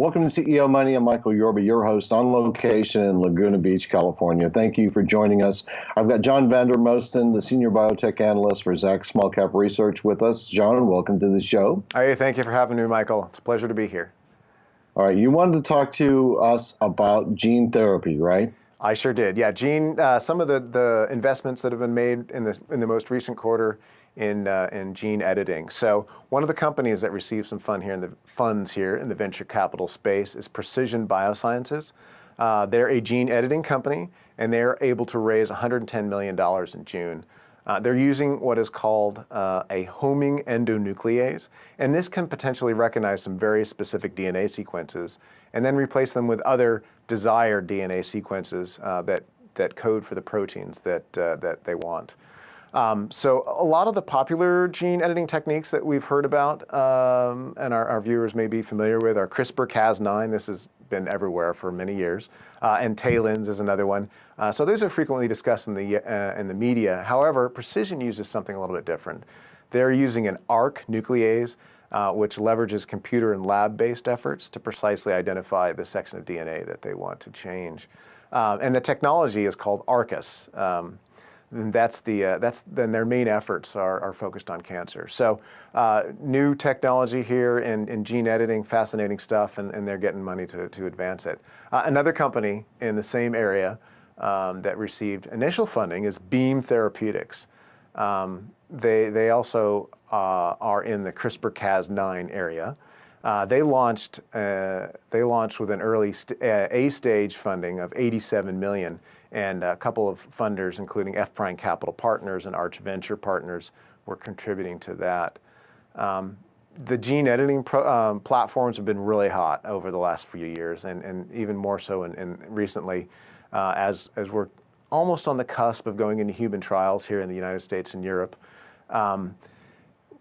Welcome to CEO Money. I'm Michael Yorba, your host on location in Laguna Beach, California. Thank you for joining us. I've got John Vandermosten, the Senior Biotech Analyst for Zacks Small Cap Research with us. John, welcome to the show. Hey, thank you for having me, Michael. It's a pleasure to be here. All right, you wanted to talk to us about gene therapy, right? I sure did. Yeah, some of the investments that have been made in the most recent quarter in gene editing. So one of the companies that received some funds here in the venture capital space is Precision Biosciences. They're a gene editing company, and they're able to raise $110 million in June. They're using what is called a homing endonuclease, and this can potentially recognize some very specific DNA sequences and then replace them with other desired DNA sequences that code for the proteins that they want. So a lot of the popular gene editing techniques that we've heard about and our viewers may be familiar with are CRISPR-Cas9. This has been everywhere for many years, and TALENs is another one. So those are frequently discussed in the media. However, Precision uses something a little bit different. They're using an ARC nuclease, which leverages computer and lab-based efforts to precisely identify the section of DNA that they want to change. And the technology is called ARCUS. Then then their main efforts are focused on cancer. So new technology here in gene editing, fascinating stuff, and they're getting money to advance it. Another company in the same area that received initial funding is Beam Therapeutics. They also are in the CRISPR-Cas9 area. They launched with an early A-stage funding of $87 million, and a couple of funders, including F Prime Capital Partners and Arch Venture Partners, were contributing to that. The gene editing platforms have been really hot over the last few years, and even more so in recently, as we're almost on the cusp of going into human trials here in the United States and Europe.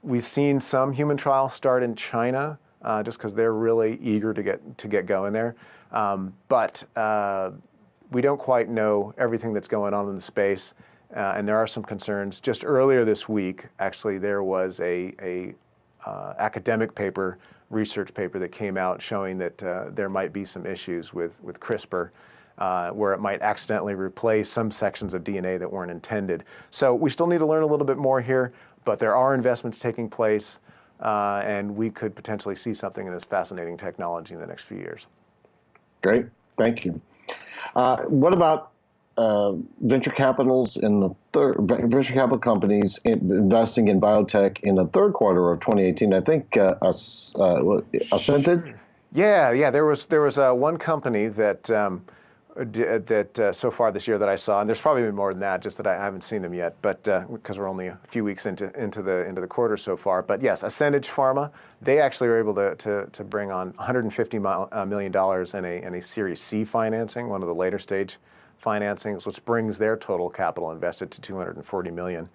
We've seen some human trials start in China, just because they're really eager to get going there. But we don't quite know everything that's going on in the space, and there are some concerns. Just earlier this week, actually, there was a academic paper, research paper that came out showing that there might be some issues with CRISPR, where it might accidentally replace some sections of DNA that weren't intended. So we still need to learn a little bit more here, but there are investments taking place, and we could potentially see something in this fascinating technology in the next few years. Great, thank you. What about venture capitals venture capital companies investing in biotech in the third quarter of 2018? I think Ascended. Yeah. There was one company that so far this year that I saw, and there's probably been more than that, just that I haven't seen them yet, but because we're only a few weeks into the quarter so far. But yes, Ascended Pharma, they actually were able to bring on $150 million in a Series C financing, one of the later stage financings, which brings their total capital invested to $240 million.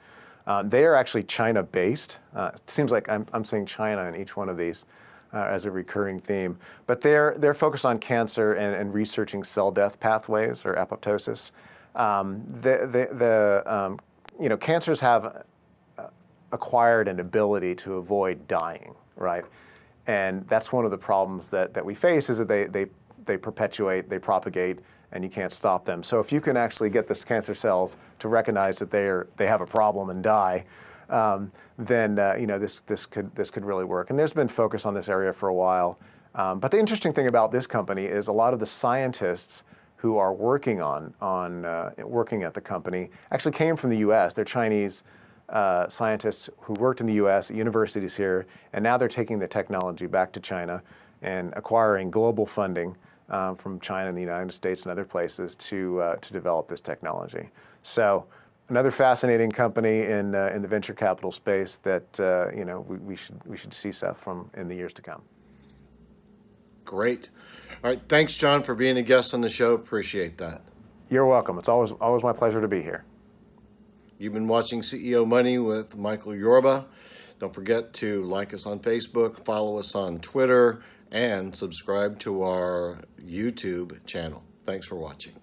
They are actually China-based. It seems like I'm saying China in each one of these. As a recurring theme, but they're focused on cancer and researching cell death pathways or apoptosis. Cancers have acquired an ability to avoid dying, right? And that's one of the problems that we face is that they perpetuate, they propagate, and you can't stop them. So if you can actually get this cancer cells to recognize that they have a problem and die, then this could really work. And there's been focus on this area for a while. But the interesting thing about this company is a lot of the scientists who are working working at the company actually came from the U.S. They're Chinese scientists who worked in the U.S. at universities here, and now they're taking the technology back to China and acquiring global funding from China and the United States and other places to develop this technology. So another fascinating company in the venture capital space that we should see stuff from in the years to come. Great. All right. Thanks, John, for being a guest on the show. Appreciate that. You're welcome. It's always my pleasure to be here. You've been watching CEO Money with Michael Yorba. Don't forget to like us on Facebook, follow us on Twitter, and subscribe to our YouTube channel. Thanks for watching.